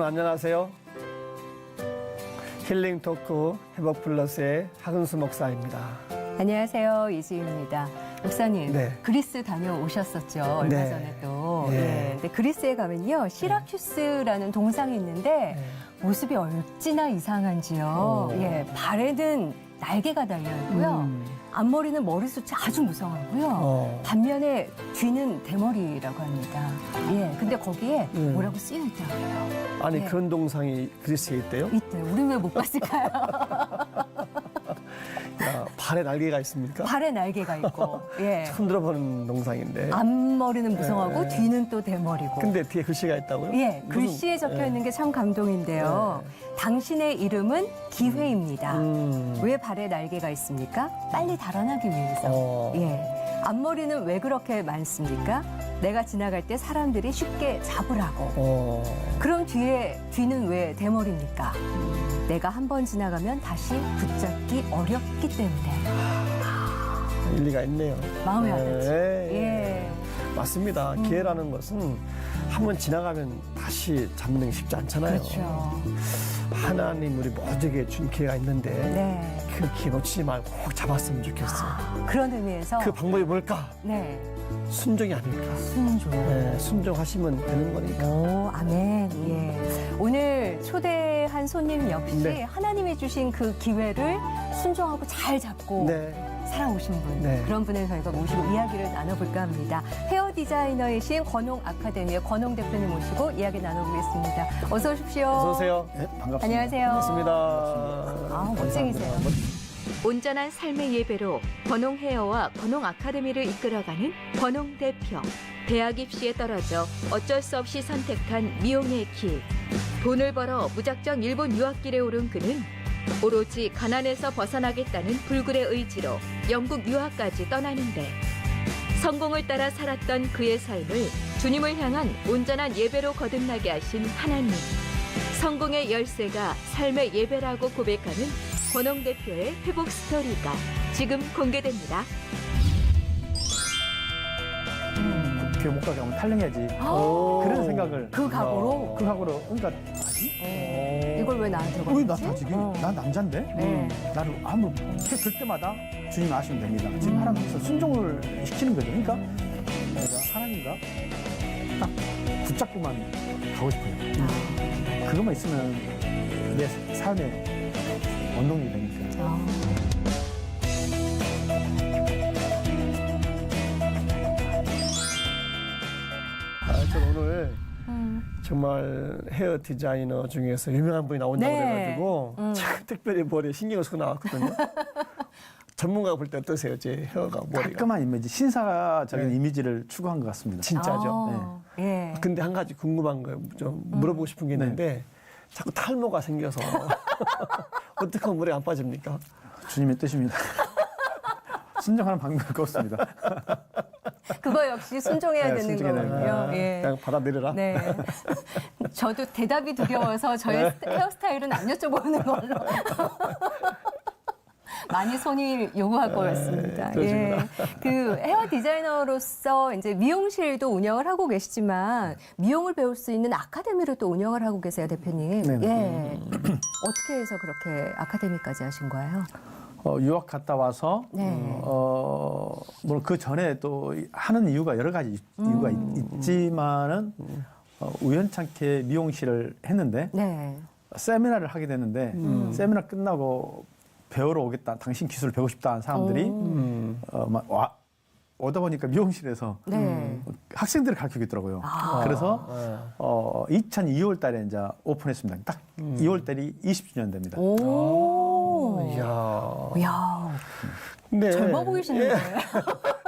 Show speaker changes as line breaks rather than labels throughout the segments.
안녕하세요. 힐링 토크 회복 플러스의 하근수 목사입니다.
안녕하세요. 이지입니다. 목사님,
네.
그리스 다녀오셨었죠. 얼마
네.
전에 또.
네.
예. 근데 그리스에 가면요. 시라큐스라는 동상이 있는데 모습이 얼찌나 이상한지요. 예. 발에는 날개가 달려있고요. 앞머리는 머리숱이 아주 무성하고요. 반면에 뒤는 대머리라고 합니다. 예. 근데 거기에 뭐라고 쓰여 있더라고요.
아니
예.
그런 동상이 그리스에 있대요?
있대요. 우리 왜 못 봤을까요?
야, 발에 날개가 있습니까?
발에 날개가 있고. 예.
처음 들어보는 동상인데.
앞머리는 무성하고 뒤는 또 대머리고.
근데 뒤에 글씨가 있다고요?
예,
무슨-
글씨에 적혀 있는 게 참 감동인데요. 당신의 이름은 기회입니다. 왜 발에 날개가 있습니까? 빨리 달아나기 위해서. 예. 앞머리는 왜 그렇게 많습니까? 내가 지나갈 때 사람들이 쉽게 잡으라고. 그럼 뒤는 왜 대머리입니까? 내가 한 번 지나가면 다시 붙잡기 어렵기 때문에.
일리가 있네요.
마음에 와닿지.
예.
예.
맞습니다. 기회라는 것은 한번 지나가면 다시 잡는 게 쉽지 않잖아요.
그렇죠.
하나님 우리 모두에게 준 기회가 있는데
네.
그 기회 놓치지 말고 꼭 잡았으면 좋겠어요.
그런 의미에서.
그 방법이 뭘까?
네.
순종이 아닐까?
순종.
네, 순종하시면 되는 거니까.
오, 아멘. 예. 오늘 초대한 손님 역시
네.
하나님이 주신 그 기회를 순종하고 잘 잡고
네.
살아오신 분.
네.
그런 분을 저희가 모시고 이야기를 나눠볼까 합니다. 헤어 디자이너이신 권홍 아카데미의 권홍 대표님 모시고 이야기 나눠보겠습니다. 어서 오십시오.
어서 오세요.
네, 반갑습니다.
안녕하세요.
반갑습니다.
아, 멋쟁이세요.
온전한 삶의 예배로 권홍 헤어와 권홍 아카데미를 이끌어가는 권홍 대표. 대학 입시에 떨어져 어쩔 수 없이 선택한 미용의 길. 돈을 벌어 무작정 일본 유학길에 오른 그는 오로지 가난에서 벗어나겠다는 불굴의 의지로 영국 유학까지 떠나는데 성공을 따라 살았던 그의 삶을 주님을 향한 온전한 예배로 거듭나게 하신 하나님. 성공의 열쇠가 삶의 예배라고 고백하는 권홍 대표의 회복 스토리가 지금 공개됩니다.
교회 못 가게 하면 탈령해야지.
오.
그런 생각을.
그 각오로?
그 각오로. 그러니까
이걸 왜 나한테
왜
걸었지?
나 지금 난 남잔데
네.
나를 아무 그 때마다 주님 아시면 됩니다. 지금 하나님께서 순종을 시키는 거죠. 그러니까 내가 하나님과 딱 붙잡고만 가고 싶어요. 그것만 있으면 내 삶의 원동력이 되니까.
저는 오늘 정말 헤어 디자이너 중에서 유명한 분이 나온다고
네.
그래가지고 참 특별히 머리에 신경을 쓰고 나왔거든요. 전문가가 볼 때 어떠세요? 제 헤어가 머리가.
깔끔한 이미지, 신사적인
네.
이미지를 추구한 것 같습니다.
진짜죠.
예.
근데 한 가지 궁금한 거 좀 물어보고 싶은 게 있는데 자꾸 탈모가 생겨서 어떻게 하면 머리가 안 빠집니까?
주님의 뜻입니다. 순종하는 방법이 없습니다.
그거 역시 순종해야
네,
되는
순종해야
거군요.
아,
예.
그냥 받아들여라.
네. 저도 대답이 두려워서 저의 헤어스타일은 안 여쭤보는 걸로. 많이 손이 요구할 것 같습니다.
그렇습니다.
그 헤어 디자이너로서 이제 미용실도 운영을 하고 계시지만 미용을 배울 수 있는 아카데미를 또 운영을 하고 계세요, 대표님.
네네.
예. 어떻게 해서 그렇게 아카데미까지 하신 거예요?
유학 갔다 와서
네.
물론 그 전에 또 하는 이유가 여러 가지 이유가 있지만은 우연찮게 미용실을 했는데
네.
세미나를 하게 됐는데 세미나 끝나고 배우러 오겠다, 당신 기술을 배우고 싶다 하는 사람들이 오다 보니까 미용실에서
네.
학생들을 가르치고 있더라고요. 그래서 2002월 달에 이제 오픈했습니다. 딱 2월 달이 20주년 됩니다.
오.
이야.
이야.
근데
젊어 보이시는 거예요.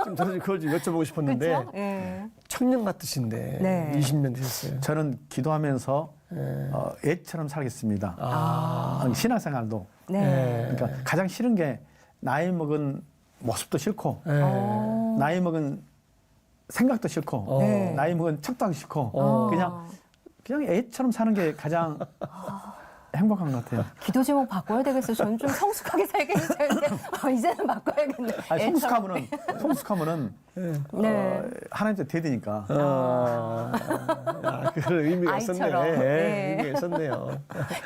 좀 저는 그걸 좀 여쭤보고 싶었는데
그렇죠? 예.
청년 같으신데
네.
20년 되셨어요.
저는 기도하면서 애처럼 살겠습니다. 신앙생활도.
네.
그러니까 가장 싫은 게 나이 먹은 모습도 싫고 나이 먹은 생각도 싫고
네.
나이 먹은 척도 하기 싫고 그냥 애처럼 사는 게 가장 행복한 것 같아요.
기도 제목 바꿔야 되겠어요. 저는 좀 성숙하게 살겠는데 이제는 바꿔야겠네.
아니, 성숙하면은
네.
하나님한테 대드니까.
그런 의미가
아이처럼.
있었네.
네.
의미가 있었네요.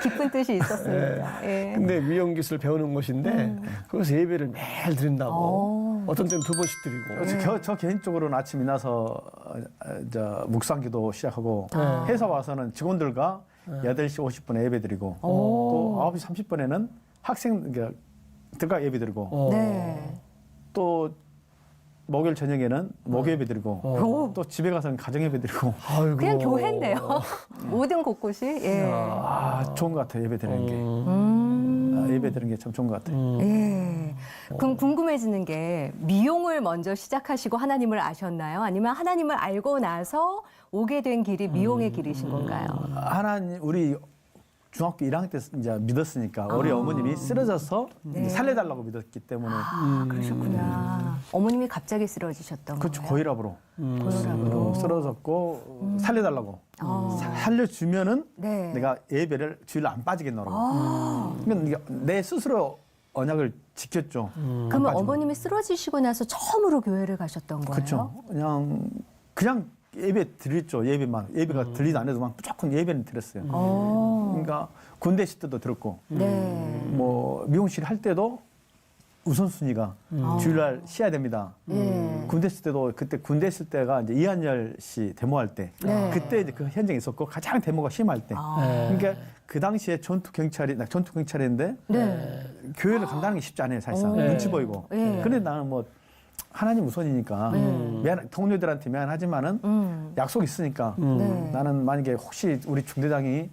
깊은 뜻이 있었습니다. 예.
근데 미용 기술 배우는 곳인데 거기서 예배를 매일 드린다고. 어떤 때는 2번씩 드리고.
저 개인적으로는 아침 일어나서 묵상기도 시작하고 회사 와서는 직원들과 8시 50분에 예배 드리고 또 9시 30분에는 학생들과 예배 드리고
네.
또 목요일 저녁에는 목요 예배 드리고 또 집에 가서는 가정 예배 드리고
아이고.
그냥 교회인데요. 모든 곳곳이. 예.
좋은 것 같아요. 예배 드리는 게. 예배 드리는 게 참 좋은 것 같아요.
예. 그럼 궁금해지는 게 미용을 먼저 시작하시고 하나님을 아셨나요? 아니면 하나님을 알고 나서 오게 된 길이 미용의 길이신 건가요?
하나님 우리 중학교 1학년 때 이제 믿었으니까 우리 어머님이 쓰러져서 이제 살려달라고 믿었기 때문에
그러셨구나. 어머님이 갑자기 쓰러지셨던
그렇죠.
거예요?
고혈압으로
고혈압으로.
쓰러졌고 살려달라고 살려주면은
네.
내가 예배를 주일로 안 빠지겠노라고. 그러니까 내 스스로 언약을 지켰죠.
그러면 어머님이 쓰러지시고 나서 처음으로 교회를 가셨던 거예요?
그렇죠. 그냥 예배 드렸죠. 예배가 들리도 안 해도 막 무조건 예배는 드렸어요. 그러니까 군대 있을 때도 들었고,
네.
뭐 미용실 할 때도 우선순위가 주일날 쉬어야 됩니다. 군대 있을 때도 그때 군대 있을 때가 이제 이한열 씨 데모할 때,
네.
그때 이제 그 현장에 있었고 가장 데모가 심할 때. 그러니까 그 당시에 전투 경찰인데
네.
교회를 간다는 게 쉽지 않아요, 사실상 눈치 보이고.
네.
근데 나는 뭐 하나님 우선이니까 동료들한테 미안하지만은 약속 있으니까
네.
나는 만약에 혹시 우리 중대장이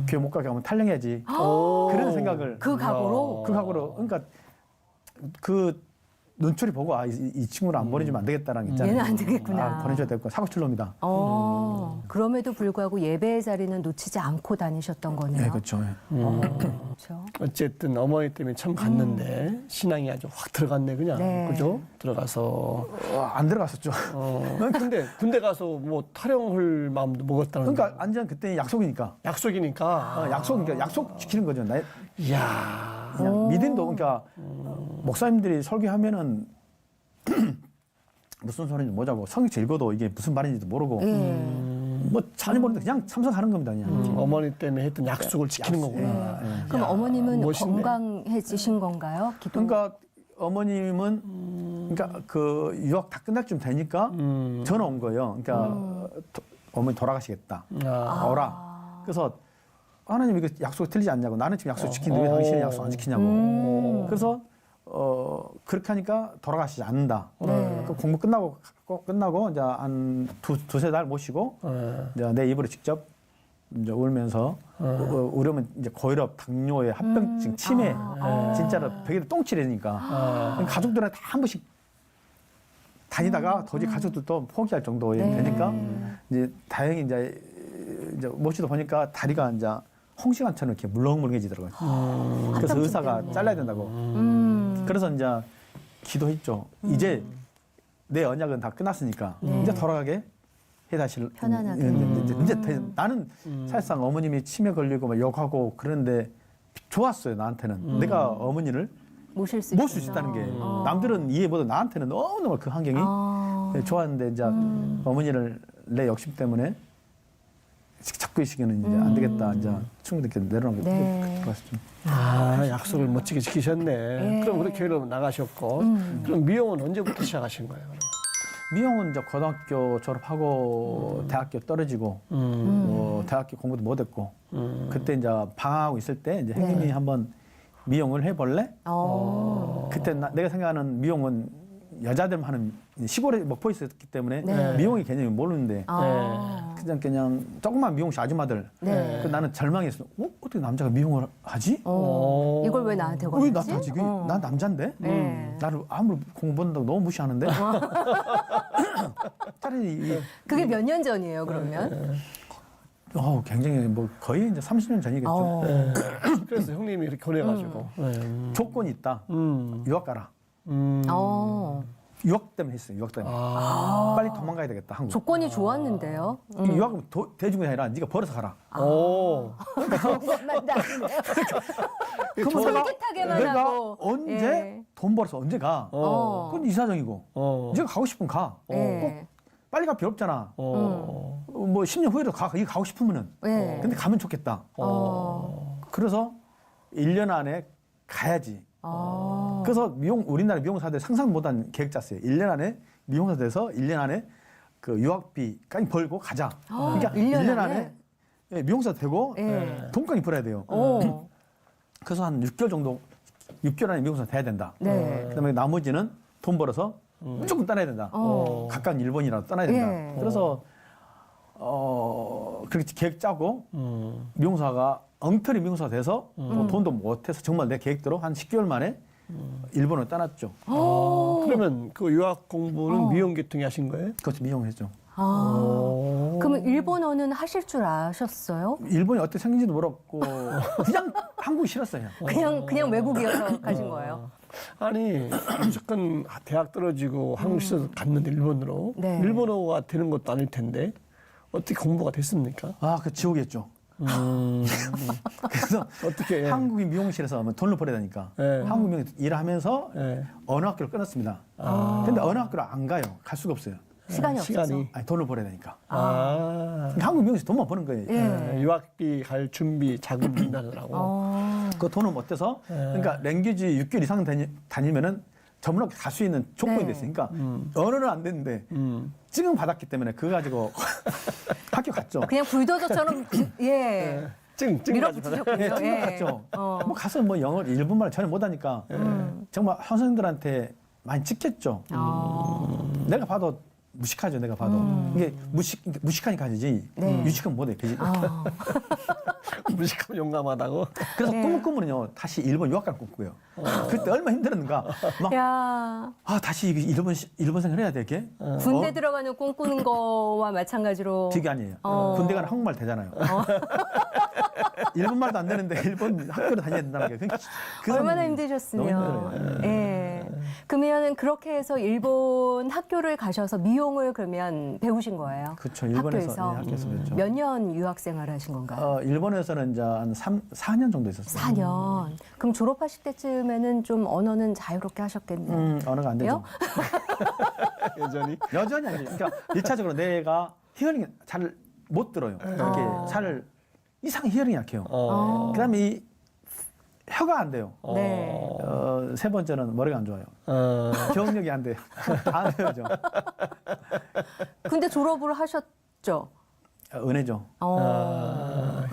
교회 못 가게 하면 탈령해야지 그런 생각을
그 각오로?
그 각오로 그러니까 그 눈초리 보고 이 친구를 안 보내주면 안 되겠다라는 게 있잖아요.
얘는 안 되겠구나.
보내줘야 될 거 사고칠 놈이다.
그럼에도 불구하고 예배의 자리는 놓치지 않고 다니셨던 거네요.
네, 그렇죠.
그렇죠.
어쨌든 어머니 때문에 참 갔는데 신앙이 아주 확 들어갔네 그냥.
네.
그죠? 들어가서.
안 들어갔었죠.
근데 군대 가서 뭐 탈영할 마음도 먹었다는.
그러니까 완전 그때 약속이니까.
약속이니까.
약속 지키는 거죠.
이야.
그냥 믿음도 그러니까 목사님들이 설교하면은 무슨 소리인지 모르고 성경 읽어도 이게 무슨 말인지도 모르고 뭐 전혀 모르는데 그냥 참석하는 겁니다. 그냥.
어머니 때문에 했던 약속을 지키는 거구나.
그럼 어머님은
멋있네.
건강해지신 건가요? 기도.
그러니까 어머님은 그러니까 그 유학 다 끝날 쯤 되니까 전화 온 거예요. 그러니까 어머니 돌아가시겠다. 오라. 그래서 하나님 이거 약속 틀리지 않냐고. 나는 지금 약속 지키는데 왜 당신이 약속 안 지키냐고. 그래서 그렇게 하니까 돌아가시지 않는다. 그 공부 끝나고 이제 한 두세 달 모시고 이제 내 입으로 직접 이제 울면서 우려면 이제 고혈압, 당뇨에 합병증, 치매 진짜로 벽에다 똥칠해니까 가족들한테 한 번씩 다니다가 도저히 가족들도 포기할 정도에 되니까 이제 다행히 이제 모시다 보니까 다리가 이제 홍시간처럼 이렇게 물렁물렁해지더라고요. 그래서 의사가 잘라야 된다고. 그래서 이제 기도했죠. 이제 내 언약은 다 끝났으니까 이제 돌아가게 해다실.
편안하게.
이제 나는 사실상 어머님이 치매 걸리고 막 욕하고 그런데 좋았어요. 나한테는 내가 어머니를
모실 수
모실 수 있다는 게 남들은 이해 못하고 나한테는 너무너무 그 환경이 좋았는데 이제 어머니를 내 욕심 때문에 자꾸 이 시기는 이제 안 되겠다. 이제 충분히 이렇게 내려놓은 게 그렇죠.
약속을 멋지게 지키셨네. 그럼 우리 교회로 나가셨고. 그럼 미용은 언제부터 시작하신 거예요? 그럼?
미용은 이제 고등학교 졸업하고 대학교 떨어지고 대학교 공부도 못했고 그때 이제 방황하고 있을 때 이제 형님이 한번 미용을 해볼래? 그때 내가 생각하는 미용은 여자들만 하는 시골에 목포에 있었기 때문에 미용의 개념이 모르는데 그냥 조그만 미용실 아줌마들 그 나는 절망했어. 어떻게 남자가 미용을 하지?
이걸 왜 나한테
왜
걸지?
나한테 하지? 난 남자인데? 나를 아무리 공부한다고 너무 무시하는데? 차라리
그게 몇 년 전이에요, 그러면?
굉장히 뭐 거의 이제 30년 전이겠죠.
그래서 형님이 이렇게 보내가지고.
조건이 있다. 유학 가라. 유학 때문에 했어요. 유학 때문에. 빨리 도망가야 되겠다, 한국.
조건이 좋았는데요.
이 유학은 대중이 아니라 네가 벌어서 가라.
오.
그것만 다
그럼
솔깃하게만
내가
하고.
언제
예.
돈 벌어서 언제 가? 그건 네 사정이고. 네가 가고 싶으면 가.
예.
꼭 빨리 가 필요 없잖아. 뭐 10년 후에도 가. 이거 가고 싶으면은.
예.
근데 가면 좋겠다. 그래서 1년 안에 가야지. 그래서 우리나라 미용사들 상상 못한 계획 짰어요. 1년 안에 미용사 돼서 1년 안에 그 유학비까지 벌고 가자. 그러니까 1년 안에 예, 미용사 되고
예.
돈까지 벌어야 돼요.
오.
그래서 한 6개월 정도, 6개월 안에 미용사 돼야 된다.
네.
그다음에 나머지는 돈 벌어서 무조건 떠나야 된다. 가까운 일본이라도 떠나야 된다.
예.
그래서 그렇게 계획 짜고 미용사가 엉터리 미용사 돼서 뭐 돈도 못해서 정말 내 계획대로 한 10개월 만에 일본을 떠났죠.
그러면 그 유학 공부는 미용계통이 하신 거예요?
그것도 미용했죠.
그러면 일본어는 하실 줄 아셨어요?
일본이 어떻게 생긴지도 모르고 그냥 한국이 싫었어요.
그냥 외국이어서 가신 거예요?
아니 무조건 대학 떨어지고 한국 시에서 갔는데 일본으로
네.
일본어가 되는 것도 아닐 텐데 어떻게 공부가 됐습니까?
아, 그 지옥이었죠. 그래서
어떻게 예.
한국인 미용실에서 돈을 벌어야 되니까
예.
한국 미용 일하면서
예.
어느 학교를 끊었습니다. 근데 어느 학교를 안 가요. 갈 수가 없어요.
시간이 없어서.
아니, 돈을 벌어야 되니까.
아.
그러니까 한국 미용실 돈만 버는 거예요.
예.
유학비 갈 준비 자금 빈다느라고.
그 돈을 못 떼서 그러니까 랭귀지 6개월 이상 다니면은 전문학교 갈 수 있는 조건이
네.
됐으니까 언어는 안 됐는데 증은 받았기 때문에 그거 가지고 학교 갔죠.
그냥 불도저처럼 예.
증
밀어붙이셨군요.
네, 증을 갔죠. 뭐 가서 뭐 영어를 일본말을 전혀 못하니까 정말 선생님들한테 많이 찍혔죠. 내가 봐도 무식하죠. 내가 봐도 이게 무식하니까 하지 유식은 못해. 그지?
무식하면 용감하다고.
그래서 꿈을 꾸면요 다시 일본 유학 갈 꿈꾸고요. 그때 얼마나 힘들었는가. 막
야,
다시 일본 생활 해야 되게.
군대 들어가는 꿈꾸는 거와 마찬가지로.
되게 아니에요. 군대 가는 한국말 되잖아요. 일본 말도 안 되는데 일본 학교를 다녀야 된다는 게
얼마나
너무
힘드셨으면.
힘들어요.
예. 그러면 그렇게 해서 일본 학교를 가셔서 미용을 그러면 배우신 거예요?
그렇죠. 일본에서
학교에서?
네, 학교에서 배웠죠.
몇 년 유학 생활을 하신 건가요?
일본에서는 이제 한 4년 정도 있었어요.
4년. 그럼 졸업하실 때쯤에는 좀 언어는 자유롭게 하셨겠네요.
언어가 안 되죠.
여전히.
여전히 안 돼요. 그러니까 1차적으로 내가 히어링이 잘 못 들어요. 이렇게 잘 이상 히어링이 약해요. 그다음에 이 혀가 안 돼요.
네.
세 번째는 머리가 안 좋아요. 기억력이 안 돼요. 안 돼요.
근데 졸업을 하셨죠?
은혜죠.
어.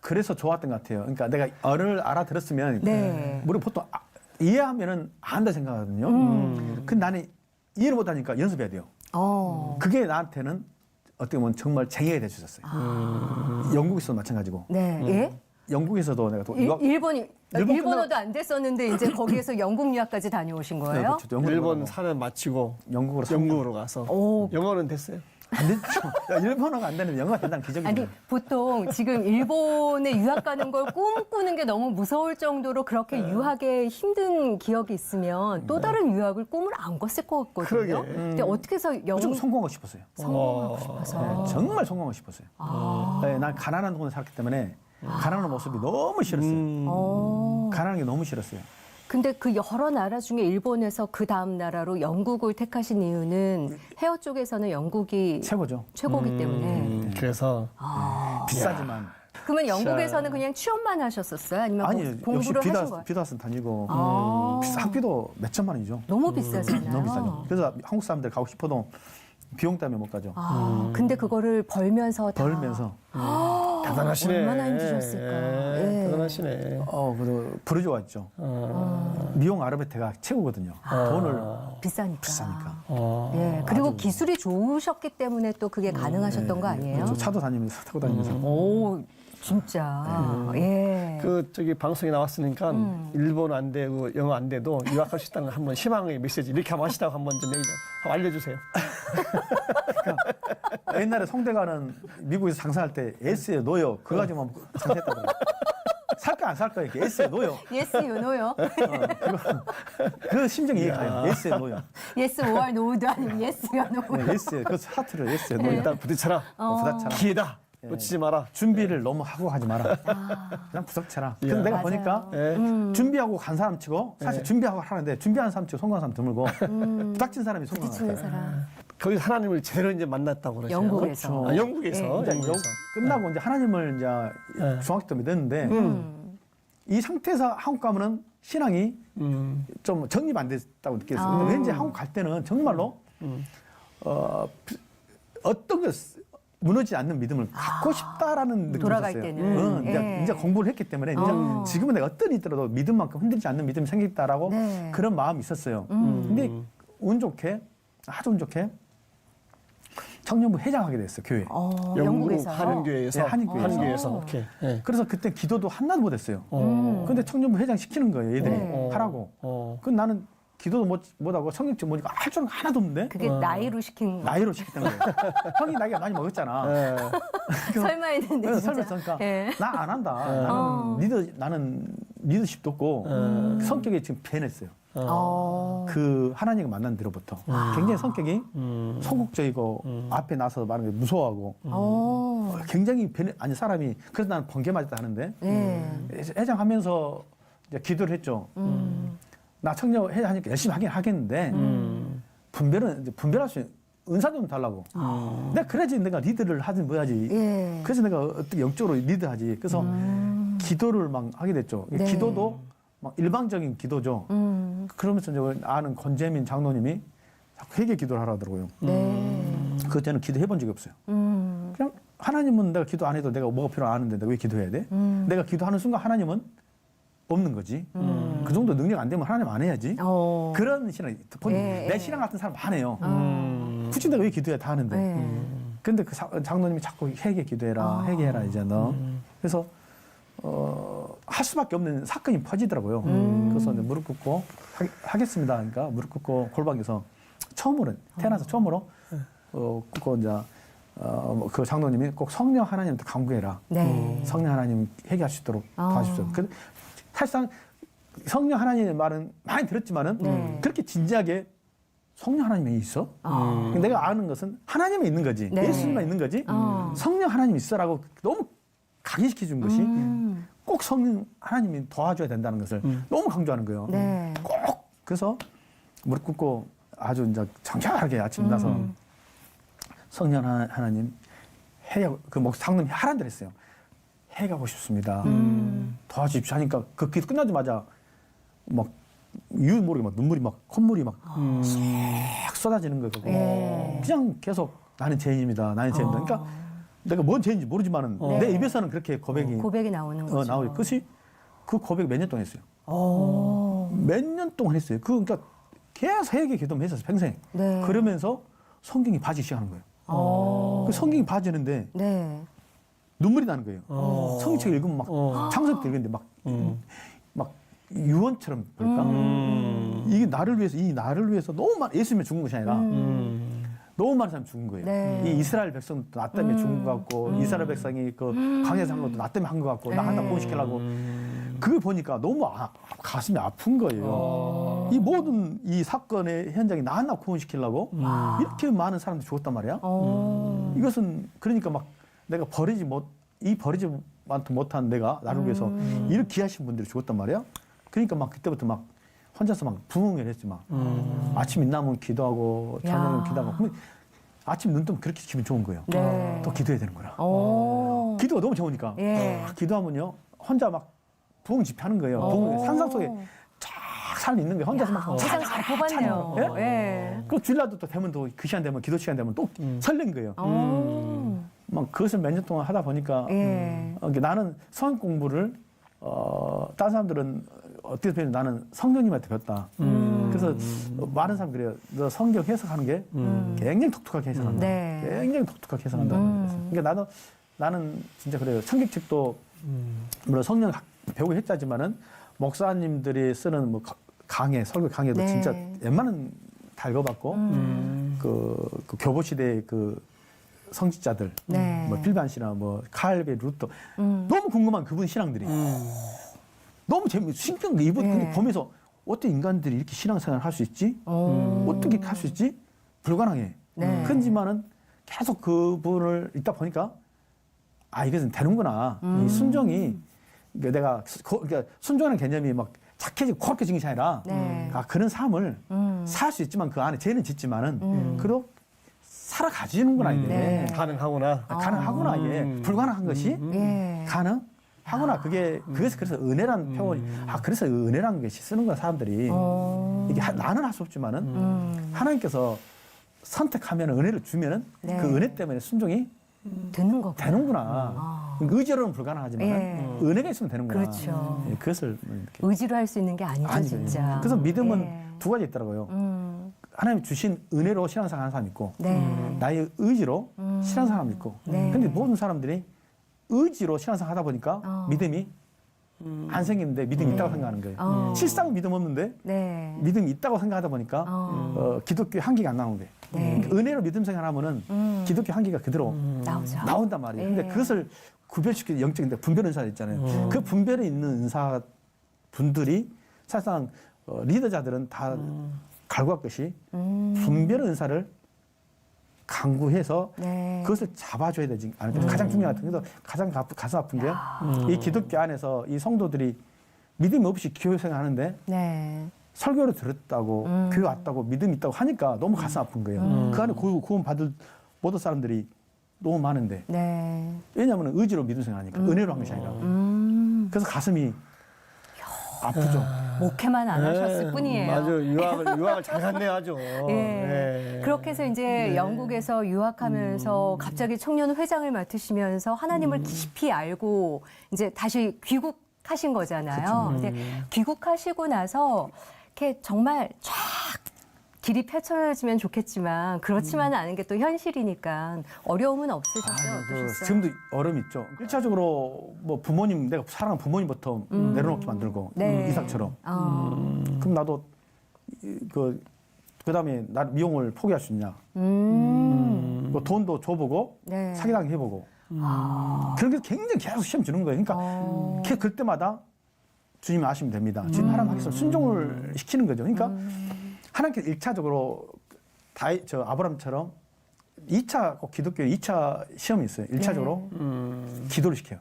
그래서 좋았던 것 같아요. 그러니까 내가 언어를 알아들었으면
네.
우리 보통 이해하면은 안다 생각하거든요. 근데 나는 이해를 못하니까 연습해야 돼요. 그게 나한테는 어떻게 보면 정말 쟁의가 돼주셨어요. 영국에서도 마찬가지고.
네. 예?
영국에서도 내가 또 유학
일본어도 안 됐었는데 이제 거기에서 영국 유학까지 다녀오신
네,
거예요?
그렇죠. 영국으로
일본
가고
사는 마치고
영국으로
영국으로 가서
오.
영어는 됐어요.
안 됐죠. 야, 일본어가 안 되는데 영어가 된다는 기적이죠.
아니 보통 지금 일본에 유학 가는 걸 꿈꾸는 게 너무 무서울 정도로 그렇게 유학에 힘든 기억이 있으면 또 다른 유학을 꿈을 안 꿨을 것 같거든요.
그러게.
근데 어떻게 해서
좀 성공하고 싶었어요.
성공하고 싶어서.
네, 정말 성공하고 싶었어요. 네, 난 가난한 동네 살았기 때문에 가난한 모습이 너무 싫었어요. 가난한 게 너무 싫었어요.
근데 그 여러 나라 중에 일본에서 그 다음 나라로 영국을 택하신 이유는 헤어 쪽에서는 영국이
최고죠.
최고기 때문에.
그래서
비싸지만.
그러면 영국에서는 그냥 취업만 하셨었어요? 아니면
아니요. 역시
공부를 하신 거예요?
비다스 다니고
아.
학비도 몇 천만 원이죠.
너무 비싸잖아요.
너무 비싸죠. 그래서 한국 사람들 가고 싶어도 비용 때문에 못 가죠.
근데 그거를 벌면서 다
벌면서.
대단하시네.
얼마나 힘드셨을까. 예.
대단하시네.
그래도 부르주아였죠. 미용 아르바이트가 최고거든요. 돈을
비싸니까.
어.
예. 그리고 기술이 좋으셨기 때문에 또 그게 가능하셨던 거 아니에요?
그렇죠. 차도 다니면서 타고 다니면서.
오, 진짜. 예.
그 저기 방송에 나왔으니까 일본어 안 되고 영어 안 돼도 유학할 수 있다는 한번 희망의 메시지 이렇게 한번 하시다고 한번 좀 한번 알려주세요.
옛날에 송대관은 미국에서 장사할 때 S에 넣어요. 그거 가지고만 장사했다더라고요. 살까 안 살까 이렇게 예스에 놓여.
예스 요노요.
그 심정이 이해가요. 예스에 놓여.
예스 5월 노우도 아니고 예스 요노.
네, 예스에 그 하트를 예스에 놓여.
일단 부딪혀라.
부닥쳐라.
기회다. 놓치지 마라.
준비를 너무 하고 하지 마라. 그냥 부닥쳐라. 근데 내가
맞아요.
보니까
예.
준비하고 간 사람 치고 사실 준비하고 하는데 준비하는 사람 치고 성공한 사람 드물고 부닥친 사람이 성공한
부딪히는
거예요.
사람.
거기 하나님을 제대로 이제 만났다고 그러죠.
영국에서.
아, 영국에서.
이제
영국에서.
끝나고 이제 하나님을 이제
네.
중학교 때 믿었는데 이 상태에서 한국 가면은 신앙이 좀 정립 안 됐다고 느꼈어요. 근데 왠지 한국 갈 때는 정말로 어떤 게 무너지지 않는 믿음을 갖고 싶다라는 느낌이
돌아갈
있었어요.
때는. 예.
이제 공부를 했기 때문에 이제 지금은 내가 어떤 일이 있더라도 믿음만큼 흔들리지 않는 믿음이 생겼다라고
네.
그런 마음이 있었어요. 근데 운 좋게 아주 운 좋게 청년부 회장하게 됐어요, 교회.
영국
영국에서.
한인교회에서.
네, 한인교회에서.
한인교회에서. 오케이. 예.
그래서 그때 기도도 하나도 못했어요. 근데 청년부 회장 시키는 거예요, 얘들이
네.
하라고. 그 나는 기도도 못하고 성경책 보니까 할 줄은 하나도 없는데
그게 나이로 시킨 거.
나이로 시켰던 거예요. 형이 나이가 많이 먹었잖아.
예.
설마 했는데
그래서
진짜.
설명했으니까
예.
나 안 한다. 나는 리더십도 없고 성격이 지금 변했어요. 그 하나님을 만난 뒤로부터 굉장히 성격이 소극적이고 앞에 나서 말하는 게 무서워하고 굉장히 아니 사람이 그래서 나는 번개 맞았다 하는데 회장하면서 이제 기도를 했죠. 나 청년 회장하니까 열심히 하긴 하겠는데 분별은 이제 분별할 수 있는 은사 좀 달라고. 내가 그래야지 내가 리드를 하든 뭐 하지.
예.
그래서 내가 어떻게 영적으로 리드하지. 그래서 기도를 막 하게 됐죠.
네.
기도도 막 일방적인 기도죠. 그러면서 이제 아는 권재민 장로님이 자꾸 회개 기도를 하라더라고요.
네.
그때는 기도해 본 적이 없어요. 그냥 하나님은 내가 기도 안 해도 내가 뭐가 필요 안 하는데 내가 왜 기도해야 돼? 내가 기도하는 순간 하나님은 없는 거지. 그 정도 능력 안 되면 하나님 안 해야지. 그런 신앙,
예,
내
예.
신앙 같은 사람 많아요. 굳이 내가 왜 기도해야 다 하는데.
네.
근데 그 장로님이 자꾸 회개 기도해라, 회개해라 이제 너. 그래서 할 수밖에 없는 사건이 퍼지더라고요. 그래서 이제 무릎 꿇고 하겠습니다. 그러니까 무릎 꿇고 골방에서 처음으로 태어나서 처음으로 꿇고 이제 그 장로님이 꼭 성령 하나님한테 간구해라.
네.
성령 하나님 회개할 수 있도록 도와주십시오. 근데 사실상 성령 하나님의 말은 많이 들었지만은
네.
그렇게 진지하게 성령 하나님이 있어? 내가 아는 것은 하나님이 있는 거지.
네.
예수님만 있는 거지. 성령 하나님 있어라고 너무 각인시켜 준 것이 꼭 성령 하나님이 도와줘야 된다는 것을 너무 강조하는 거예요.
네.
꼭 그래서 무릎 꿇고 아주 이제 정확하게 아침 나서 성령 하나님 그 장로님이 하란 대로 했어요. 해가고 싶습니다. 도와주십시오 하니까 그 기도 끝나자마자 막 이유 모르게 막 눈물이 막 콧물이 막 쏙 쏟아지는 거고
예.
그냥 계속 나는 죄인입니다. 나는 죄인입니다. 그러니까 내가 뭔 죄인지 모르지만은
네.
내 입에서는 그렇게 고백이
나오는 거죠.
나오죠. 그것이 그 고백 몇 년 동안 했어요. 몇 년 동안 했어요. 그러니까 계속 회개 기도만 했었어요. 평생.
네.
그러면서 성경이 빠지기 시작하는 거예요. 그 성경이 빠지는데
네.
눈물이 나는 거예요. 성경책 읽으면 막 창세기도 읽는데 막 유언처럼 볼까? 이게 나를 위해서 너무 많은 예수님이 죽은 것이 아니라 너무 많은 사람이 죽은 거예요.
네.
이 이스라엘 백성도 나 때문에 죽은 것 같고 이스라엘 백성이 그 광야에서 한 것도 나 때문에 한 것 같고 나 하나 구원시키려고 그걸 보니까 너무 가슴이 아픈 거예요. 이 모든 이 사건의 현장이 나 하나 구원시키려고 이렇게 많은 사람들이 죽었단 말이야. 이것은 그러니까 막 내가 버리지 못한 내가 나를 위해서 이렇게 귀하신 분들이 죽었단 말이야. 그러니까 막 그때부터 막 혼자서 막 부흥을 했지 막. 아침 빛나면 기도하고 저녁은 기도하고. 그러면 아침 눈 뜨면 그렇게 기분 좋은 거예요.
네.
또 기도해야 되는 거야.
오.
기도가 너무 좋으니까.
예.
기도하면요 혼자 막 부흥 집회하는 거예요. 부흥 산상 속에 쫙 산 있는 거예요. 혼자서 막
세상 잘 뽑았네요.
예?
예.
그 주일날도 또 되면 또 그 시간 되면 기도 시간 되면 또 설렌 거예요. 막 그것을 몇 년 동안 하다 보니까
예.
나는 성경 공부를 다른 사람들은 어떻게 보면 나는 성령님한테 배웠다. 그래서 많은 사람들이 그래요. 너 성경 해석하는 게 굉장히 독특하게 해석한다.
네.
굉장히 독특하게 해석한다. 그러니까 나는 진짜 그래요. 성경책도 물론 성령 배우고 했다지만은 목사님들이 쓰는 뭐 설교 강해도
네.
진짜 웬만한 다 읽어봤고 그 교보 시대의 그 성직자들,
네.
뭐 빌반 씨나 뭐 칼베 루터 너무 궁금한 그분 신앙들이 너무 신기한 게 이분
네.
보면서 어떻게 인간들이 이렇게 신앙생활을 할 수 있지? 어떻게 할 수 있지? 불가능해.
네.
그렇지만은 계속 그분을 읽다 보니까 아 이것은 되는구나. 이 순종이 그러니까 내가 그러니까 순종하는 개념이 막 착해지고 코르해지는 것이 아니라
네.
아, 그런 삶을 살 수 있지만 그 안에 죄는 짓지만은 그래도 살아가지는구나 이게
네.
가능하구나.
가능하구나 이게 불가능한 것이
예.
가능하구나 그게 그래서 은혜란 표현이 그래서 은혜라는 것이 쓰는 거야 사람들이 이게 나는 할 수 없지만은 하나님께서 선택하면 은혜를 주면은
네.
그 은혜 때문에 순종이
되는 거구나.
되는구나. 의지로는 불가능하지만
예.
은혜가 있으면 되는구나.
그렇죠.
예, 그것을 이렇게
의지로 할 수 있는 게 아니죠,
아니죠.
진짜.
그래서 믿음은
예.
두 가지 있더라고요. 하나님 주신 은혜로 신앙생활 하는 사람 있고
네.
나의 의지로 신앙생활 사람 있고.
네.
근데 모든 사람들이 의지로 신앙생활 하다 보니까 믿음이 안 생기는데 믿음이 있다고 생각하는 거예요. 실상은 믿음 없는데
네.
믿음이 있다고 생각하다 보니까 기독교 향기가 안 나오는 거예요.
네.
그러니까 은혜로 믿음 생활하면은 기독교 향기가 그대로
나오죠.
나온단 말이에요.
네.
근데 그것을 구별시키는 영적인 분별 은사 있잖아요. 그 분별에 있는 은사 분들이 사실상 리더자들은 다 갈구할 것이 분별 은사를 강구해서
네.
그것을 잡아줘야 되지 않을까. 가장 중요한 그래서 가장 가슴 아픈 게 이 기독교 안에서 이 성도들이 믿음 없이 교회 생활하는데
네.
설교를 들었다고 교회 왔다고 믿음 있다고 하니까 너무 가슴 아픈 거예요. 그 안에 구원 받을 모든 사람들이 너무 많은데
네.
왜냐하면 의지로 믿음 생활하니까 은혜로 한 것이 아니라 그래서 가슴이 아프죠.
목회만 안 하셨을 뿐이에요.
맞아. 유학을 잘 갔네 아주.
예. 그렇게 해서 이제 영국에서 유학하면서 갑자기 청년 회장을 맡으시면서 하나님을 깊이 알고 이제 다시 귀국하신 거잖아요. 근데 귀국하시고 나서 이렇게 정말 쫙 길이 펼쳐지면 좋겠지만 그렇지만은 않은 게 또 현실이니까 어려움은 없으셨어요? 어떠셨어요?
지금도 어려움이 있죠. 1차적으로 뭐 부모님, 내가 사랑하는 부모님부터 내려놓게 만들고
네.
이삭처럼. 그럼 나도 그 다음에 나 미용을 포기할 수 있냐. 뭐 돈도 줘보고
네.
사기당 해보고. 그런 게 굉장히 계속 시험 주는 거예요. 그러니까 그럴 때마다 주님이 아시면 됩니다. 주님 하나님 하겠습니다. 순종을 시키는 거죠. 그러니까 하나님께서 1차적으로 아브라함처럼 2차 꼭 기독교에 2차 시험이 있어요. 1차적으로 기도를 시켜요.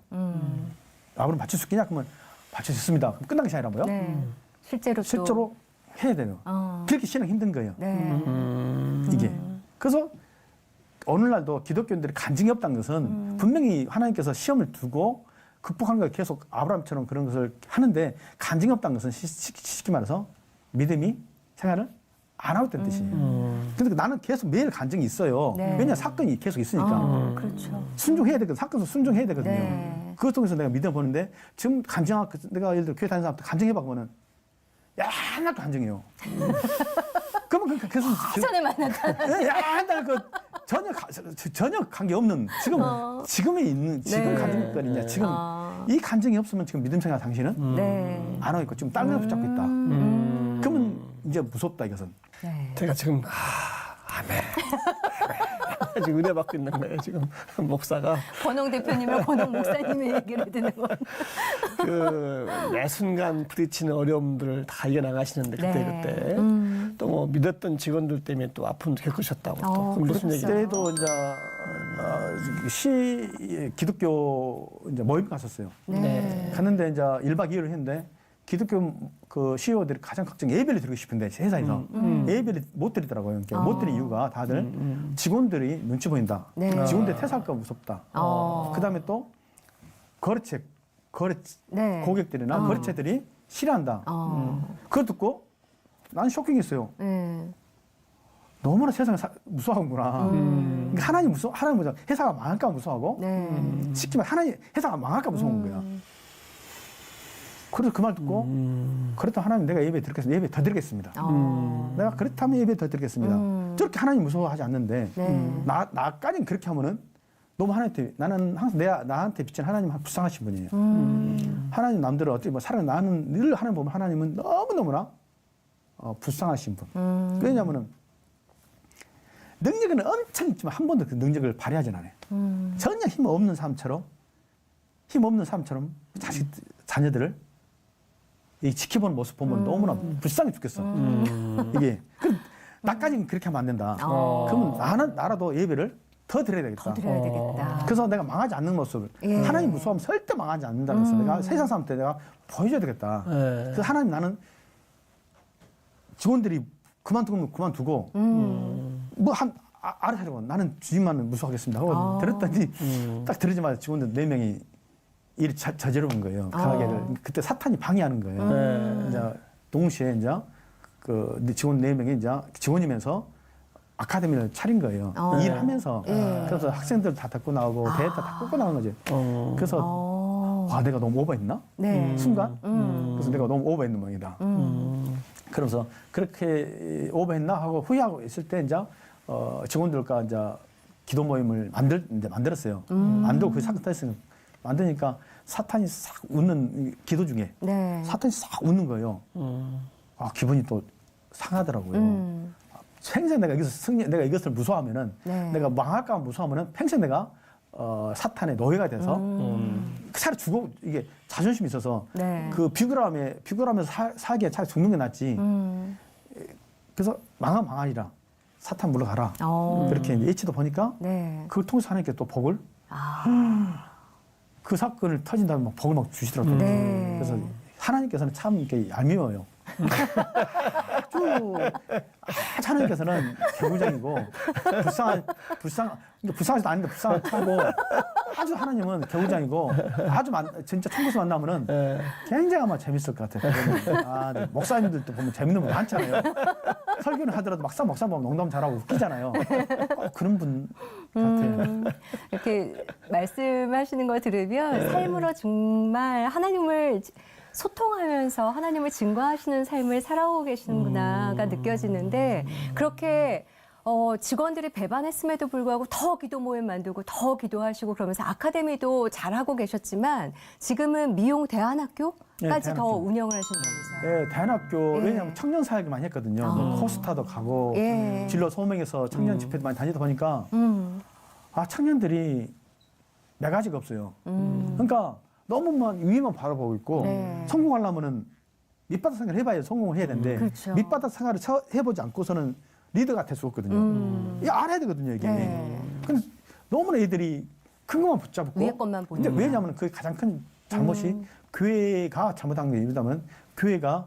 아브라함 바칠 수 있겠냐? 그러면 바칠 수 있습니다. 그럼 끝난 것이 아니라 뭐요?
네. 실제로 또.
실제로 해야 돼요. 그렇게 신앙 힘든 거예요.
네.
이게. 그래서 어느 날도 기독교인들이 간증이 없다는 것은 분명히 하나님께서 시험을 두고 극복하는 걸 계속 아브라함처럼 그런 것을 하는데 간증이 없다는 것은 쉽게 말해서 믿음이 생활을 안 하고 있다는 뜻이에요. 그러니까 나는 계속 매일 간증이 있어요.
네.
왜냐 사건이 계속 있으니까.
그렇죠.
순종해야 되거든. 사건에서 순종해야 되거든요.
네.
그것 통해서 내가 믿어 보는데 지금 간증하고 내가 예를 들어 교회 다니는 사람한테 간증해봐 보면은 야 하나도 간증해요. 그러면 그래서
전에 만났다.
야 하나 그 전혀 관계 없는 지금에 있는 지금
네.
간증거리냐 지금 이 간증이 없으면 지금 믿음 생활 당신은
네.
안 하고 있고 지금 딴 거 붙잡고 있다. 그러면 이제 무섭다 이것은.
네.
제가 지금 아멘. 지금 은혜 받고 있는 거예요. 지금 목사가
권홍 대표님과 권홍 목사님의 얘기를 듣는 건.
매 순간 부딪히는 어려움들을 다 이겨나가시는데 그때 또 뭐 믿었던 직원들 때문에 또 아픔도 겪으셨다고 또 무슨 얘기?
그때도 이제 기독교 이제 모임 갔었어요.
네.
갔는데 이제 1박 2일을 했는데 기독교 그 CEO들이 가장 걱정 예배를 드리고 싶은데 회사에서 예배를 못 드리더라고요. 그러니까 못 드린 이유가 다들 직원들이 눈치 보인다.
네.
직원들 퇴사할까 무섭다. 그다음에 또
네.
고객들이나 거래처들이 싫어한다. 그걸 듣고 난 쇼킹했어요.
네.
너무나 세상에 무서워하구나. 그러니까 하나님 회사가 망할까 무서워하고
네.
쉽게 말해 하나님 회사가 망할까 무서운 거야. 그래서 그 말 듣고 그렇다면 하나님 내가 예배 더 드리겠습니다. 내가 그렇다면 예배 더 드리겠습니다. 저렇게 하나님 무서워하지 않는데
네.
나까지는 그렇게 하면은 너무 하나님한테 나는 항상 나한테 비친 하나님 불쌍하신 분이에요. 하나님 남들은 어떻게 뭐 사랑 나는 늘 하나님 보면 하나님은 너무너무나 불쌍하신 분. 왜냐하면은 능력은 엄청 있지만 한 번도 그 능력을 발휘하진 않아요. 전혀 힘 없는 사람처럼 자식 자녀들을 이 지켜보는 모습 보면 너무나 불쌍해 죽겠어. 이게 나까지는 그렇게 하면 안 된다. 그러면 나라도 예배를 더 드려야 되겠다.
더 드려야 되겠다.
그래서 내가 망하지 않는 모습을
예.
하나님 무서워하면 절대 망하지 않는다 그래서 내가 세상 사람한테 내가 보여줘야 되겠다. 그래서 하나님 나는 직원들이 그만두면 그만두고 알아서 하려고 나는 주님만은 무서워하겠습니다 하고 들었더니 딱 들으자마자 직원들 4명이 일을 저지르는 거예요. 가게를. 그때 사탄이 방해하는 거예요. 이제 동시에 이제 그 직원 4명이 이제 직원이면서 아카데미를 차린 거예요. 일하면서. 그래서 학생들 다 데리고 나오고 대회 다 끌고 나온 거지. 그래서 와 내가 너무 오버했나?
네.
순간. 그래서 내가 너무 오버했는 모양이다. 그러면서 그렇게 오버했나 하고 후회하고 있을 때 이제 직원들과 이제 기도 모임을 만들었어요. 만들고 그 사건 터졌으니까 만드니까 사탄이 싹 웃는 기도 중에
네.
사탄이 싹 웃는 거예요. 아 기분이 또 상하더라고요. 평생 내가 내가 이것을 무서워하면은
네. 내가
내가 망할까 무서워하면은 평생 내가 사탄의 노예가 돼서 차라리 죽어 이게 자존심이 있어서
네.
그 비굴하면서 살기에 차라리 죽는 게 낫지. 그래서 망하리라 사탄 물러가라. 그렇게 이제 예치도 보니까
네.
그걸 통해서 하나님께 또 복을 그 사건을 터진 다음에 막 복을 막 주시더라고요.
네.
그래서 하나님께서는 참 이렇게 얄미워요. 하나님께서는 개구장이고 불쌍하지도 않은데 불쌍하고 아주 하나님은 개구장이고 아주 진짜 총구수 만나면은 굉장히 아마 재밌을 것 같아요. 목사님들도 보면 재밌는 분 많잖아요. 설교를 하더라도 막상 목사 보면 농담 잘하고 웃기잖아요. 그런 분 같아요.
이렇게 말씀하시는 걸 들으면 삶으로 정말 하나님을 소통하면서 하나님을 증거하시는 삶을 살아오고 계시는구나가 느껴지는데 그렇게 직원들이 배반했음에도 불구하고 더 기도 모임 만들고 더 기도하시고 그러면서 아카데미도 잘하고 계셨지만 지금은 미용 대안학교까지
네, 대안학교.
더 운영을 하신다면서요.
네, 대안학교 왜냐하면 청년 사역을 많이 했거든요. 코스타도 가고 진로 소명에서 청년 집회도 많이 다니다 보니까 청년들이 네 가지가 없어요. 그러니까 너무만 위에만 바라보고 있고 성공하려면은 밑바닥 생활을 해봐야 성공을 해야 되는데
그렇죠.
밑바닥 생활을 해보지 않고서는 리더가 될 수 없거든요. 이거 알아야 되거든요, 이게. 근데 너무나 애들이 큰 것만 붙잡고
위에 것만 보니까.
근데 왜냐하면 그게 가장 큰 잘못이 교회가 잘못한 게 이러다면 교회가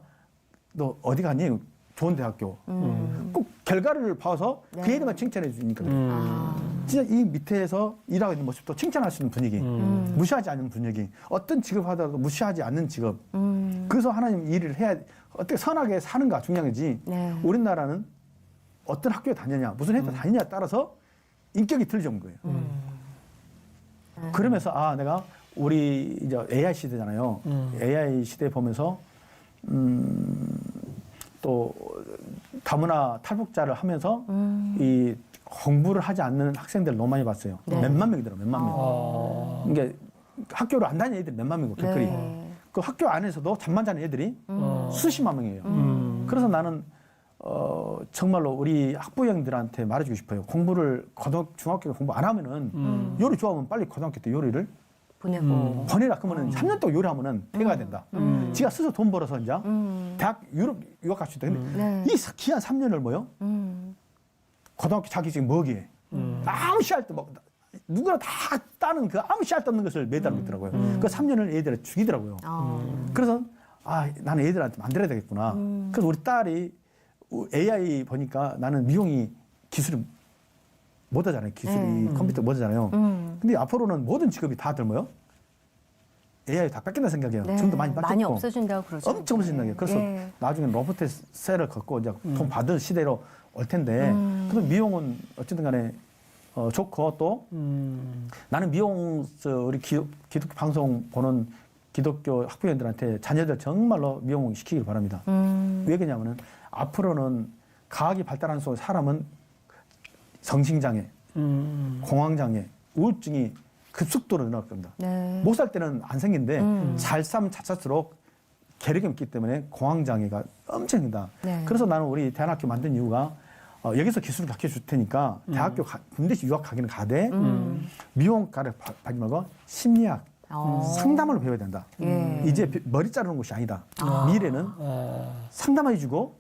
너 어디 갔니? 좋은 대학교. 꼭 결과를 봐서 그 애들만 칭찬해 주니까. 진짜 이 밑에서 일하고 있는 모습도 칭찬할 수 있는 분위기. 무시하지 않는 분위기. 어떤 직업 하더라도 무시하지 않는 직업. 그래서 하나님 일을 해야 어떻게 선하게 사는가 중요한 거지. 우리나라는 어떤 학교에 다녔냐, 무슨 회사 다녔냐에 따라서 인격이 틀려진 거예요. 그러면서 내가 우리 이제 AI 시대잖아요. AI 시대 보면서 또 다문화 탈북자를 하면서 이 공부를 하지 않는 학생들 너무 많이 봤어요. 몇만 명이더라고요. 몇만 명. 이게 학교를 안 다니는 애들이 몇만 명이고 길거리. 그 학교 안에서도 잠만 자는 애들이 수십만 명이에요. 그래서 나는 정말로 우리 학부형들한테 말해주고 싶어요. 공부를 중학교 공부 안 하면은 요리 좋아하면 빨리 고등학교 때 요리를 보내라. 그러면은 3년 동안 요리하면은 배가 된다. 지가 스스로 돈 벌어서 이제 대학 유럽 유학 갈 수 있다. 근데 이 기한 3년을 뭐요? 고등학교 자격증 뭐기에 아무 씨알도 뭐 누구나 다 따는 그 아무 씨알도 없는 것을 매달고 있더라고요. 그 3년을 애들을 죽이더라고요. 그래서 나는 애들한테 만들어야 되겠구나. 그래서 우리 딸이 AI 보니까 나는 미용이 기술이 못하잖아요. 기술이 컴퓨터 못하잖아요. 근데 앞으로는 모든 직업이 다 들뭐요? AI 다 뺏긴다 생각해요. 지금도 많이 뺏겼고.
많이 없어진다고 그러죠.
엄청 없어진다고요. 그래서 나중에 로봇의 셀을 걷고 이제 돈 받을 시대로 올 텐데 그래도 미용은 어쨌든 간에 좋고 또 나는 미용 우리 기독교 방송 보는 기독교 학부형들한테 자녀들 정말로 미용 시키길 바랍니다. 왜 그러냐면은 앞으로는 과학이 발달하는 속에 사람은 정신장애, 공황장애, 우울증이 급속도로 늘어날 겁니다. 못 살 때는 안 생긴데 잘 살면 잘 살수록 괴력이 없기 때문에 공황장애가 엄청납니다. 그래서 나는 우리 대안학교 만든 이유가 여기서 기술을 가르쳐 줄 테니까 대학교 군대시 유학 가기는 가되 미용과를 받지 말고 심리학 상담을 배워야 된다. 이제 머리 자르는 곳이 아니다. 미래는 상담해 주고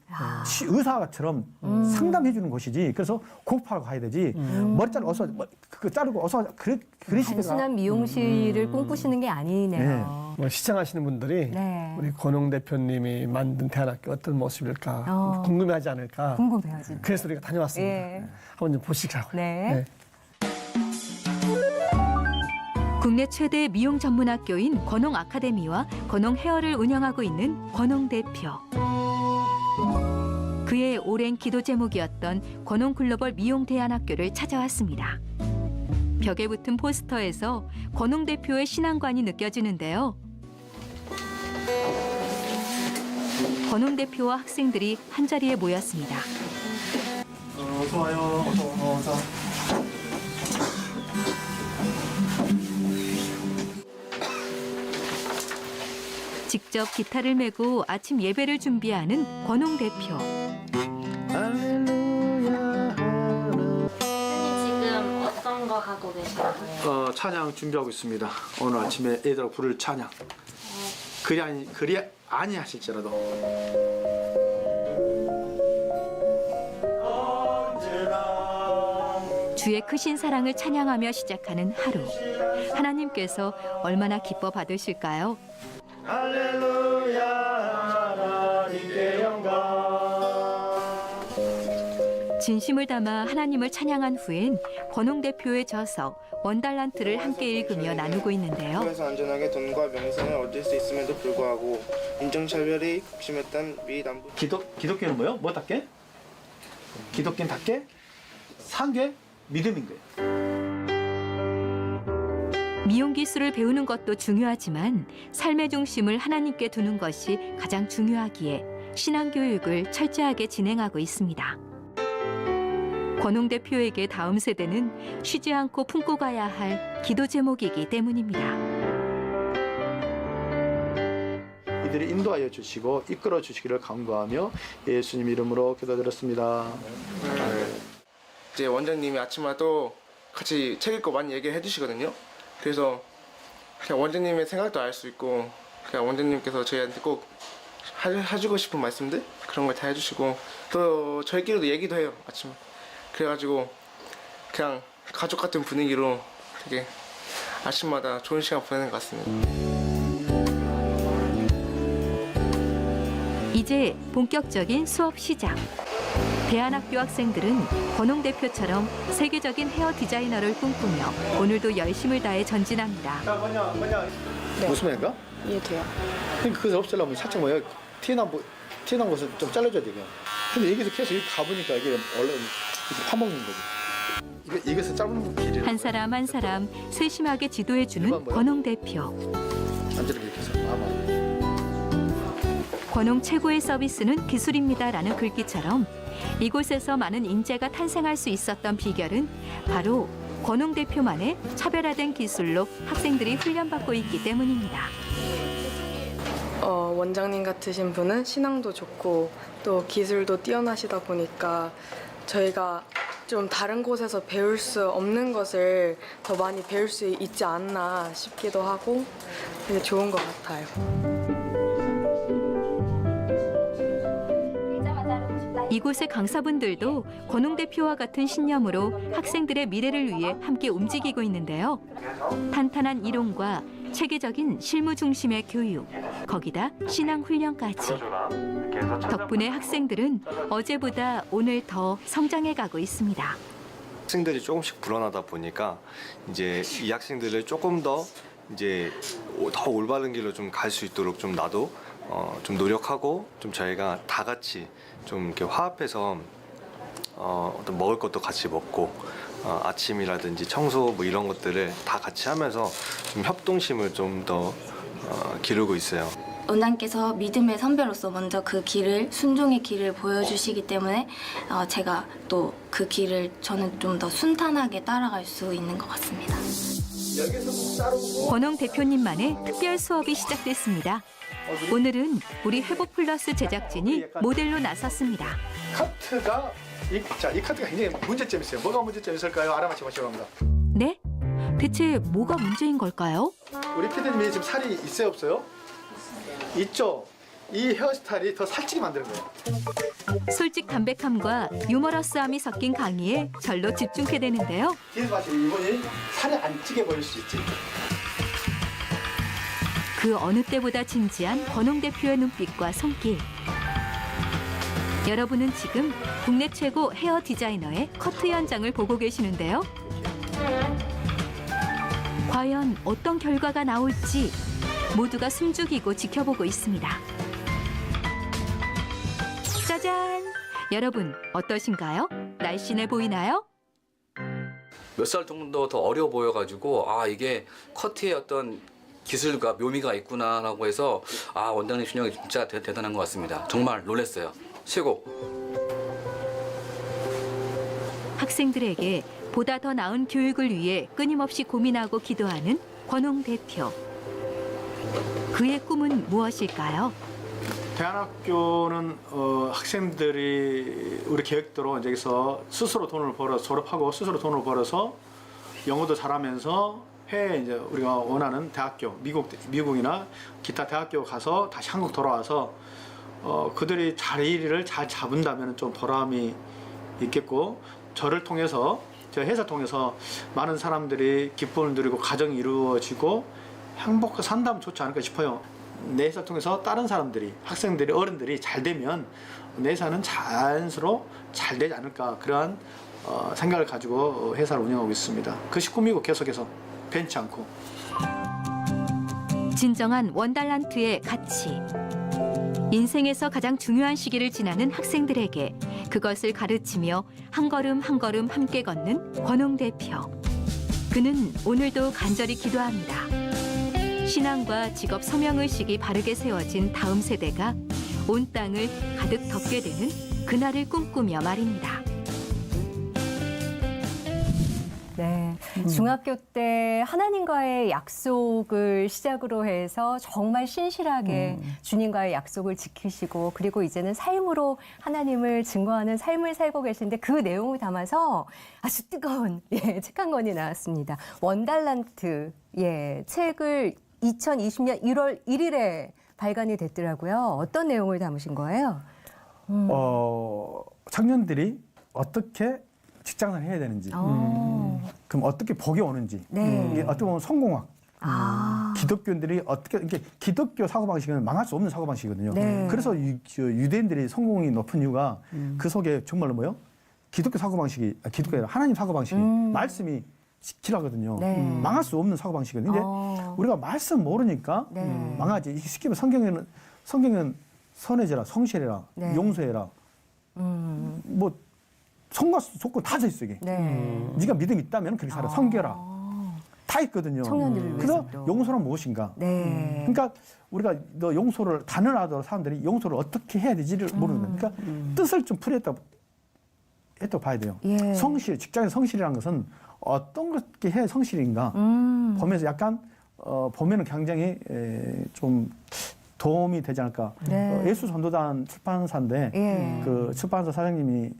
의사처럼 상담해 주는 곳이지. 그래서 고급화로 가야 되지. 머리 자르고 어서 그거 자르고 어서 그런 식으로
단순한 미용실을 꿈꾸시는 게 아니네요.
뭐 시청하시는 분들이
네.
우리 권홍 대표님이 만든 대안학교 어떤 모습일까 궁금해하지 않을까.
궁금해요, 진짜.
그래서 우리가 다녀왔습니다.
예.
한번 좀 보시라고요.
네.
국내 최대 미용 전문 학교인 권홍 아카데미와 권홍 헤어를 운영하고 있는 권홍 대표. 그의 오랜 기도 제목이었던 권홍 글로벌 미용 대안학교를 찾아왔습니다. 벽에 붙은 포스터에서 권홍 대표의 신앙관이 느껴지는데요. 권홍 대표와 학생들이 한자리에 모였습니다.
어서 와요. 어서.
직접 기타를 메고 아침 예배를 준비하는 권홍 대표.
지금 어떤 거 하고 계신가요?
찬양 준비하고 있습니다. 오늘 아침에 애들하고 부를 찬양. 그리 아니하실지라도.
주의 크신 사랑을 찬양하며 시작하는 하루. 하나님께서 얼마나 기뻐 받으실까요?
할렐루야 하나님께 영광.
진심을 담아 하나님을 찬양한 후엔 권홍 대표의 저서 원달란트를 함께 읽으며 나누고 있는데요.
학교에서 안전하게 돈과 명성을 얻을 수 있음에도 불구하고 인종차별이 극심했던 미 남부
기독교는 뭐요? 뭐 닦게? 기독교는 닦게? 산게? 믿음인 거예요.
미용 기술을 배우는 것도 중요하지만 삶의 중심을 하나님께 두는 것이 가장 중요하기에 신앙 교육을 철저하게 진행하고 있습니다. 권홍 대표에게 다음 세대는 쉬지 않고 품고 가야 할 기도 제목이기 때문입니다.
이들이 인도하여 주시고 이끌어 주시기를 간구하며 예수님 이름으로 기도드렸습니다.
이제 원장님이 아침마다 같이 책 읽고 많이 얘기를 해주시거든요. 그래서 그냥 원장님의 생각도 알 수 있고 그냥 원장님께서 저희한테 꼭 해주고 싶은 말씀들 그런 걸 다 해주시고 또 저희끼리도 얘기도 해요 아침에. 그래가지고 그냥 가족 같은 분위기로 되게 아침마다 좋은 시간 보내는 것 같습니다.
이제 본격적인 수업 시작. 대안학교 학생들은 권홍 대표처럼 세계적인 헤어 디자이너를 꿈꾸며 오늘도 열심을 다해 전진합니다.
무슨 말인가?
이해돼요.
그러니까 그거 없애려면 살짝 뭐야 튀어나온 것을 좀 잘라줘야 돼요. 근데 여기서 계속 이렇게 가보니까 이게 원래 이렇게 파먹는 거지. 이것을 짧은 길이
한 사람 한 사람 세심하게 지도해주는 권홍 대표.
앉으려 이렇게 해서 아마.
권홍 최고의 서비스는 기술입니다라는 글귀처럼 이곳에서 많은 인재가 탄생할 수 있었던 비결은 바로 권홍 대표만의 차별화된 기술로 학생들이 훈련받고 있기 때문입니다.
원장님 같으신 분은 신앙도 좋고 또 기술도 뛰어나시다 보니까 저희가 좀 다른 곳에서 배울 수 없는 것을 더 많이 배울 수 있지 않나 싶기도 하고 되게 좋은 것 같아요.
이곳의 강사분들도 권홍 대표와 같은 신념으로 학생들의 미래를 위해 함께 움직이고 있는데요. 탄탄한 이론과 체계적인 실무 중심의 교육, 거기다 신앙 훈련까지. 덕분에 학생들은 어제보다 오늘 더 성장해 가고 있습니다.
학생들이 조금씩 불어나다 보니까 이제 이 학생들을 조금 더 이제 더 올바른 길로 좀 갈 수 있도록 좀 나도 좀 노력하고 좀 저희가 다 같이 좀 이렇게 화합해서 어떤 먹을 것도 같이 먹고 아침이라든지 청소 뭐 이런 것들을 다 같이 하면서 좀 협동심을 좀 더 기르고 있어요.
원장님께서 믿음의 선배로서 먼저 그 길을 순종의 길을 보여주시기 때문에 제가 또 그 길을 저는 좀 더 순탄하게 따라갈 수 있는 것 같습니다.
권홍 대표님만의 특별 수업이 시작됐습니다. 오늘은 우리 회복 플러스 제작진이 모델로 나섰습니다.
카트가 이 카드가 굉장히 문제점이 있어요. 뭐가 문제점이 있을까요? 알아맞혀 보시기 바랍니다.
네? 대체 뭐가 문제인 걸까요?
우리 피디님이 지금 살이 있어요, 없어요? 있죠. 이 헤어스타일이 더 살찌게 만드는 거예요.
솔직 담백함과 유머러스함이 섞인 강의에 절로 집중해 되는데요.
뒤에서 봤을 때 이분이 살이 안 찌게 보일 수 있지.
그 어느 때보다 진지한 권홍 대표의 눈빛과 손길. 여러분은 지금 국내 최고 헤어 디자이너의 커트 현장을 보고 계시는데요. 과연 어떤 결과가 나올지 모두가 숨죽이고 지켜보고 있습니다. 짜잔! 여러분 어떠신가요? 날씬해 보이나요?
몇 살 정도 더 어려 보여가지고 아 이게 커트의 어떤 기술과 묘미가 있구나라고 해서 아 원장님 실력이 진짜 대단한 것 같습니다. 정말 놀랐어요. 최고.
학생들에게 보다 더 나은 교육을 위해 끊임없이 고민하고 기도하는 권홍 대표. 그의 꿈은 무엇일까요?
대안학교는 학생들이 우리 계획대로 여기서 스스로 돈을 벌어 졸업하고 스스로 돈을 벌어서 영어도 잘하면서 해외 이제 우리가 원하는 대학교 미국이나 기타 대학교 가서 다시 한국 돌아와서 그들이 자리를 잘 잡은다면 좀 보람이 있겠고 저를 통해서 제 회사 통해서 많은 사람들이 기쁨을 누리고 가정이 이루어지고 행복하게 산다면 좋지 않을까 싶어요. 내 회사 통해서 다른 사람들이 학생들이 어른들이 잘 되면 내 회사는 자연스러워 잘 되지 않을까 그러한 생각을 가지고 회사를 운영하고 있습니다. 그것이 꿈이고 계속해서 변치 않고.
진정한 원달란트의 가치. 인생에서 가장 중요한 시기를 지나는 학생들에게 그것을 가르치며 한 걸음 한 걸음 함께 걷는 권홍 대표. 그는 오늘도 간절히 기도합니다. 신앙과 직업 서명의식이 바르게 세워진 다음 세대가 온 땅을 가득 덮게 되는 그날을 꿈꾸며 말입니다.
네, 중학교 때 하나님과의 약속을 시작으로 해서 정말 신실하게 주님과의 약속을 지키시고 그리고 이제는 삶으로 하나님을 증거하는 삶을 살고 계신데 그 내용을 담아서 아주 뜨거운 책 한 권이 나왔습니다. 원달란트 책을 2020년 1월 1일에 발간이 됐더라고요. 어떤 내용을 담으신 거예요?
청년들이 어떻게 직장을 해야 되는지, 그럼 어떻게 복이 오는지,
네.
이게 어떻게 보면 성공학. 기독교인들이 어떻게 이게 기독교 사고방식은 망할 수 없는 사고방식이거든요.
네.
그래서 유대인들이 성공이 높은 이유가 그 속에 정말로 뭐요? 기독교 사고방식이 기독교가 아니라 하나님 사고방식이 말씀이 지키라거든요.
네.
망할 수 없는 사고방식이거든요. 근데 우리가 말씀 모르니까
네.
망하지. 이게 쉽게 말하면 성경에는 선해져라, 성실해라,
네.
용서해라. 뭐 성과 조건 다 써 있어 이게.
네.
네가 믿음 있다면 그렇게 살아. 섬겨라. 다 있거든요.
청년들을
그래서
위해서도.
용서란 무엇인가?
네.
그러니까 우리가 너 용서를 단언하더라도 사람들이 용서를 어떻게 해야 되지를 모르는 거예요. 그러니까 뜻을 좀 풀이했다고 봐야 돼요.
예.
성실, 직장의 성실이라는 것은 어떤 것게 해야 성실인가? 보면서 약간 보면은 굉장히 좀 도움이 되지 않을까?
네.
예수 전도단 출판사인데
예.
그 출판사 사장님이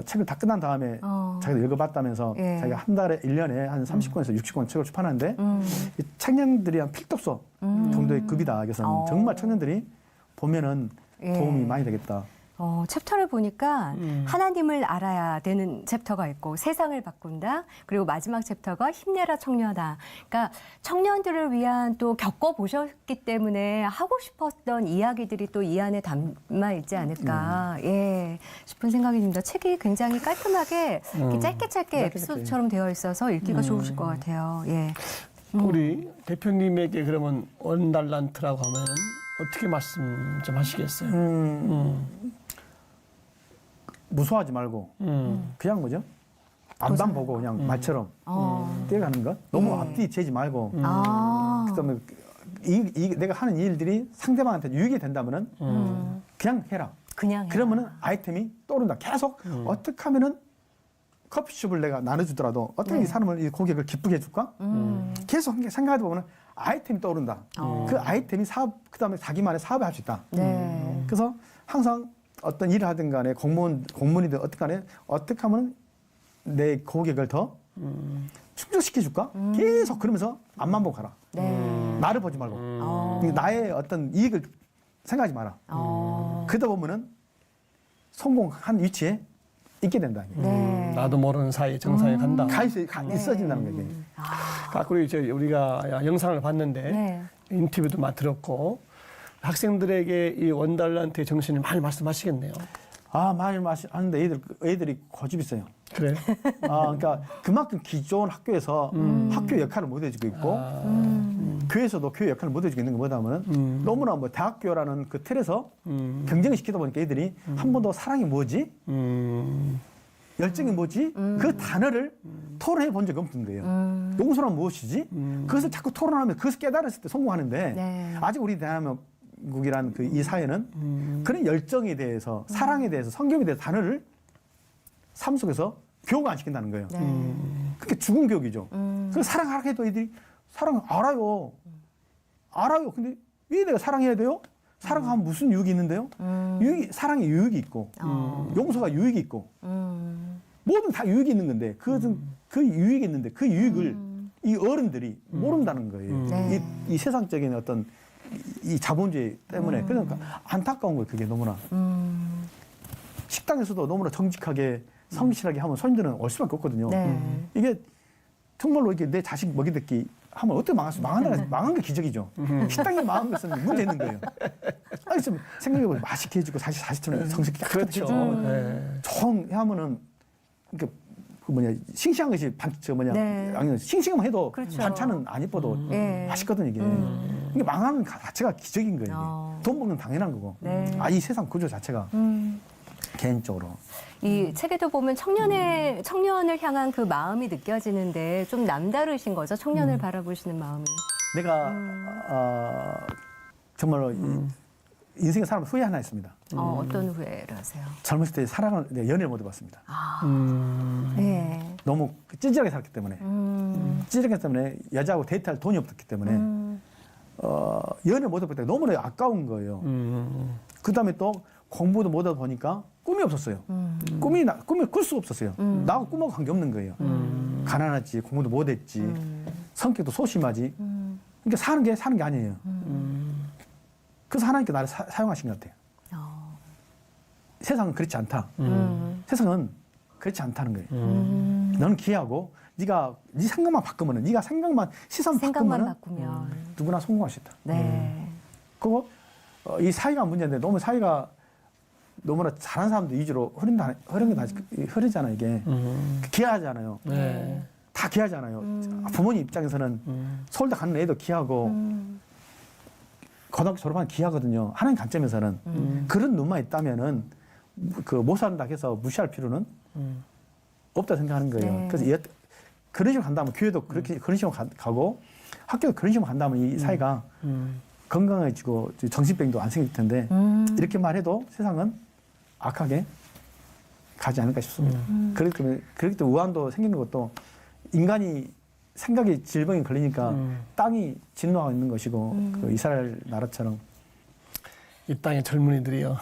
책을 다 끝난 다음에 자기가 읽어봤다면서
예.
자기가 한 달에 1년에 한 30권에서 60권 책을 출판하는데 이 청년들이 한 필독서 정도의 급이다. 그래서 정말 청년들이 보면은
예.
도움이 많이 되겠다.
챕터를 보니까 하나님을 알아야 되는 챕터가 있고 세상을 바꾼다. 그리고 마지막 챕터가 힘내라 청년아. 그러니까 청년들을 위한 또 겪어보셨기 때문에 하고 싶었던 이야기들이 또 이 안에 담아 있지 않을까 싶은 생각이 듭니다. 책이 굉장히 깔끔하게 이렇게 짧게 에피소드처럼 되어 있어서 읽기가 좋으실 것 같아요. 예.
우리 대표님에게 그러면 원달란트라고 하면 어떻게 말씀 좀 하시겠어요?
무서워하지 말고 그냥 뭐죠? 앞만 보고 그냥 말처럼 뛰어가는 것. 너무 앞뒤 재지 말고 그다음에 내가 하는 일들이 상대방한테 유익이 된다면은 그냥 해라.
그냥
그러면은 아이템이 떠오른다. 계속 어떻게 하면은 커피숍을 내가 나눠주더라도 어떻게 이 사람을 이 고객을 기쁘게 해줄까? 계속 생각하다 보면은 아이템이 떠오른다. 그 아이템이 사업 그다음에 자기만의 사업을 할 수 있다.
네.
그래서 항상 어떤 일을 하든 간에 공무원이든 어떻게 간에 어떻게 하면 내 고객을 더 충족시켜줄까? 계속 그러면서 앞만 보고 가라.
네.
나를 보지 말고. 나의 어떤 이익을 생각하지 마라. 그러다 보면은 성공한 위치에 있게 된다. 이게.
네.
나도 모르는 사이에 정상에 간다.
있어진다는 거예요.
그리고 이제 우리가 영상을 봤는데
네.
인터뷰도 많이 들었고 학생들에게 이 원달란트의 정신을 많이 말씀하시겠네요.
많이 하는데 애들이 고집이 있어요.
그래?
그러니까 그만큼 기존 학교에서 학교 역할을 못 해주고 있고 교회에서도 교회 역할을 못 해주고 있는 게 뭐다 하면은 너무나 뭐 대학교라는 그 틀에서 경쟁을 시키다 보니까 애들이 한 번도 사랑이 뭐지? 열정이 뭐지? 그 단어를 토론해 본 적이 없는 거예요. 용서란 무엇이지? 그것을 자꾸 토론하면 그것을 깨달았을 때 성공하는데
네.
아직 우리 대한민국이란 그 이 사회는 그런 열정에 대해서 사랑에 대해서 성경에 대해서 단어를 삶 속에서 교육을 안 시킨다는 거예요. 그게 죽은 교육이죠. 그 사랑하라 해도 애들이 사랑 알아요. 알아요. 근데 왜 내가 사랑해야 돼요? 사랑하면 무슨 유익이 있는데요? 사랑에 유익이 있고, 용서가 유익이 있고, 뭐든 다 유익이 있는 건데, 그것은 그 유익이 있는데, 그 유익을 이 어른들이 모른다는 거예요.
네.
이 세상적인 어떤 이 자본주의 때문에. 그러니까 안타까운 거예요, 그게 너무나. 식당에서도 너무나 정직하게, 성실하게 하면 손님들은 올 수밖에 없거든요.
네.
이게 정말로 이게 내 자식 먹이듣기 하면 어떻게 망할 수, 망한 게 기적이죠. 식당이 망한 것은 문제 있는 거예요. 아니, 좀 생각해보면 맛있게 해주고, 자식처럼 성실히
그렇죠.
해주고,
네.
정 하면은, 그러니까 그 싱싱한 것이
네.
아니, 싱싱하면 해도
그렇죠.
반찬은 안 이뻐도
네.
맛있거든, 이게. 이게 망하는 자체가 기적인 거예요. 이게. 돈 버는 건 당연한 거고.
네.
이 세상 구조 자체가 개인적으로.
이 책에도 보면 청년을 향한 그 마음이 느껴지는데 좀 남다르신 거죠? 청년을 바라보시는 마음이.
내가 정말로 인생의 사람 후회 하나 있습니다.
어떤 후회를 하세요?
젊었을 때 연애를 못 해봤습니다.
네.
너무 찌질하게 살았기 때문에. 찌질하기 때문에 여자하고 데이트할 돈이 없었기 때문에 연애를 못 해볼 때 너무나 아까운 거예요. 그 다음에 또 공부도 못 하다 보니까 꿈이 없었어요. 꿈을 꿀 수가 없었어요. 나하고 꿈하고 관계없는 거예요. 가난하지, 공부도 못 했지, 성격도 소심하지. 그러니까 사는 게 아니에요. 그래서 하나님께 나를 사용하신 것 같아요. 세상은 그렇지 않다. 세상은 그렇지 않다는 거예요. 너는 귀하고 네가 네 생각만 바꾸면은 네가 시선
생각만
바꾸면은
바꾸면.
누구나 성공할 수 있다.
네.
그리고 이 사회가 문제인데 너무 사회가 너무나 잘하는 사람들 위주로 흐르잖아요, 이게. 귀하잖아요.
네.
다 귀하잖아요. 부모님 입장에서는 서울대 가는 애도 귀하고 고등학교 졸업하는 귀하거든요. 하나님 관점에서는. 그런 눈만 있다면은 못 산다 해서 무시할 필요는 없다 생각하는 거예요.
네.
그래서 그런 식으로 간다면 교회도 그런 식으로 가고 학교도 그런 식으로 간다면 이 사회가 건강해지고 정신병도 안 생길 텐데 이렇게 말해도 세상은 악하게 가지 않을까 싶습니다. 그렇기 때문에 우한도 생기는 것도 인간이 생각이 질병이 걸리니까 땅이 진노하고 있는 것이고 그 이스라엘 나라처럼
이 땅의 젊은이들이요.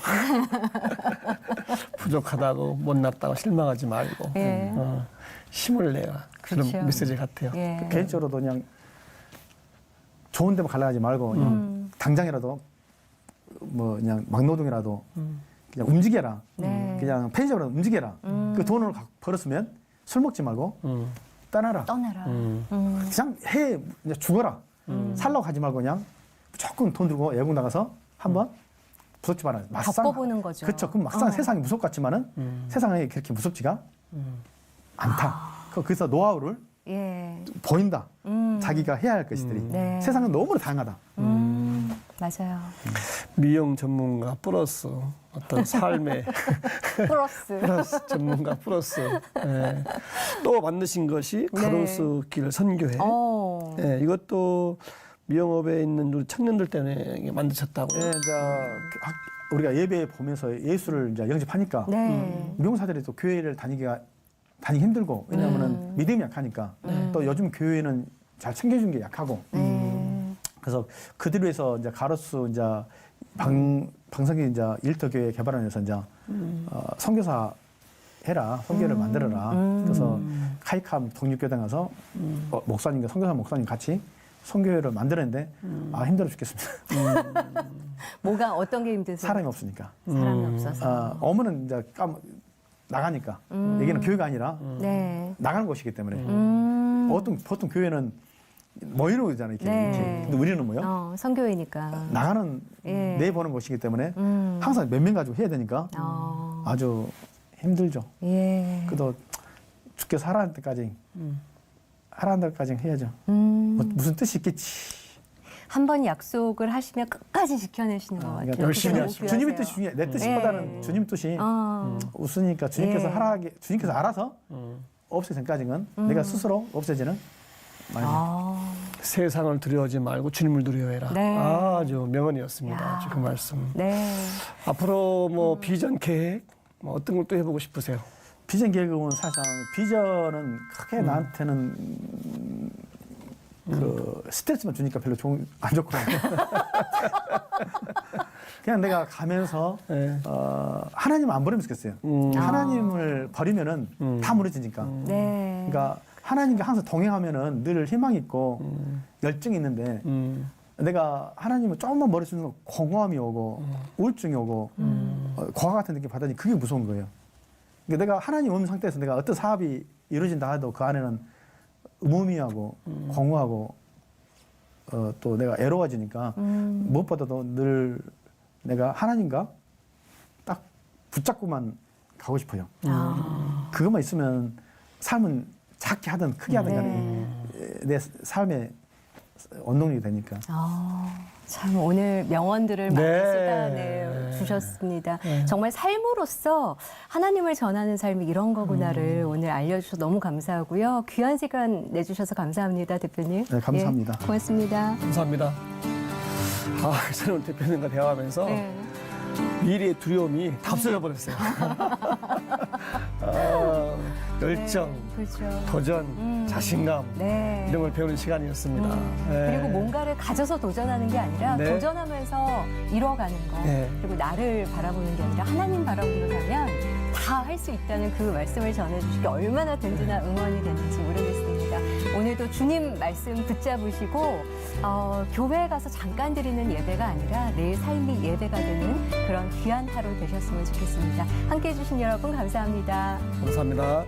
부족하다고 못났다고 실망하지 말고
예.
힘을 내라.
그렇죠.
그런 메시지 같아요.
예.
개인적으로도 그냥 좋은 데만 가려고 하지 말고 그냥 당장이라도 뭐 그냥 막노동이라도 그냥 움직여라.
네.
그냥 편의점으로 움직여라. 그 돈을 벌었으면 술 먹지 말고 떠나라. 그냥 그냥 죽어라. 살라고 하지 말고 그냥 조금 돈 들고 외국 나가서 한번 무섭지 마라.
겪어보는 거죠.
그렇죠. 그럼 막상 세상이 무섭 같지만은 세상이 그렇게 무섭지가 않다. 그래서 노하우를
예.
보인다. 자기가 해야 할 것들이.
네.
세상은 너무나 다양하다.
맞아요.
미용 전문가 플러스 어떤 삶의
플러스.
전문가 플러스. 예. 또 만드신 것이
네.
가로수길 선교회. 예, 이것도 미용업에 있는 우리 청년들 때문에 만드셨다고요.
예, 우리가 예배 보면서 예수를 이제 영접하니까
네.
미용사들이 또 교회를 다니기 힘들고 왜냐하면은 믿음이 약하니까 또 요즘 교회는 잘 챙겨주는 게 약하고 그래서 그들 위해서 이제 가로수 이제 방석이 이제 일터교회 개발원에서 이제 선교사 해라, 선교를 만들어라. 그래서 카이캄 독립교당 가서 목사님과 선교사 목사님 같이 선교회를 만들었는데 힘들어 죽겠습니다.
뭐가 어떤 게 힘드세요?
사람이 없으니까.
사람이 없어서.
어머는 이제 나가니까 여기는 교회가 아니라
네.
나가는 곳이기 때문에 보통 교회는 모이는 거잖아요. 이렇게.
네.
근데 우리는 뭐요?
선교회니까.
나가는
예.
내보는 곳이기 때문에 항상 몇 명 가지고 해야 되니까 아주 힘들죠.
예.
그래도 죽게 살아날 때까지 하라는 데까지 해야죠. 무슨 뜻이 있겠지.
한 번 약속을 하시면 끝까지 지켜내시는 것 같아요.
그러니까
열심히
그게
하시고.
주님의
목표하세요.
뜻이 중요해. 내 뜻보다는
예.
주님 뜻이 웃으니까 주님께서
예.
주님께서 알아서 없애기 전까지는 내가 스스로 없애지는 말이에요.
세상을 두려워하지 말고 주님을 두려워해라.
네.
아주 명언이었습니다.
야.
아주 그 말씀.
네.
앞으로 뭐 비전 계획 뭐 어떤 걸 또 해보고 싶으세요?
비전 계획은 사실상 비전은 크게 나한테는 그 스트레스만 주니까 별로 안 좋거든요. 그냥 내가 가면서
네.
하나님 안 버리면 좋겠어요. 하나님을 버리면은 다 무너지니까.
네.
그러니까 하나님과 항상 동행하면은 늘 희망이 있고 열정이 있는데 내가 하나님을 조금만 멀리 쓰는 건 공허함이 오고 우울증이 오고 과거 같은 느낌 받으니 그게 무서운 거예요. 그러니까 내가 하나님 없는 상태에서 내가 어떤 사업이 이루어진다 해도 그 안에는 무미하고 공허하고 또 내가 애로워지니까 무엇보다도 늘 내가 하나님과 딱 붙잡고만 가고 싶어요. 그것만 있으면 삶은 작게 하든 크게 하든 간에 내 삶의 원동력이 되니까.
참 오늘 명언들을 많이
네.
쏟아내 주셨습니다. 정말 삶으로서 하나님을 전하는 삶이 이런 거구나를 오늘 알려주셔서 너무 감사하고요. 귀한 시간 내주셔서 감사합니다, 대표님.
네, 감사합니다.
예, 고맙습니다.
감사합니다. 저는 오늘 대표님과 대화하면서
네.
미래의 두려움이 다 없어져 버렸어요. 열정,
그렇죠.
도전, 자신감
네.
이런 걸 배우는 시간이었습니다. 네.
그리고 뭔가를 가져서 도전하는 게 아니라
네.
도전하면서 이뤄가는 거.
네.
그리고 나를 바라보는 게 아니라 하나님 바라보고 가면 다 할 수 있다는 그 말씀을 전해주시기 얼마나 든든한 응원이 됐는지 모르겠습니다. 오늘도 주님 말씀 붙잡으시고 교회에 가서 잠깐 드리는 예배가 아니라 내 삶이 예배가 되는 그런 귀한 하루 되셨으면 좋겠습니다. 함께해 주신 여러분 감사합니다.
감사합니다.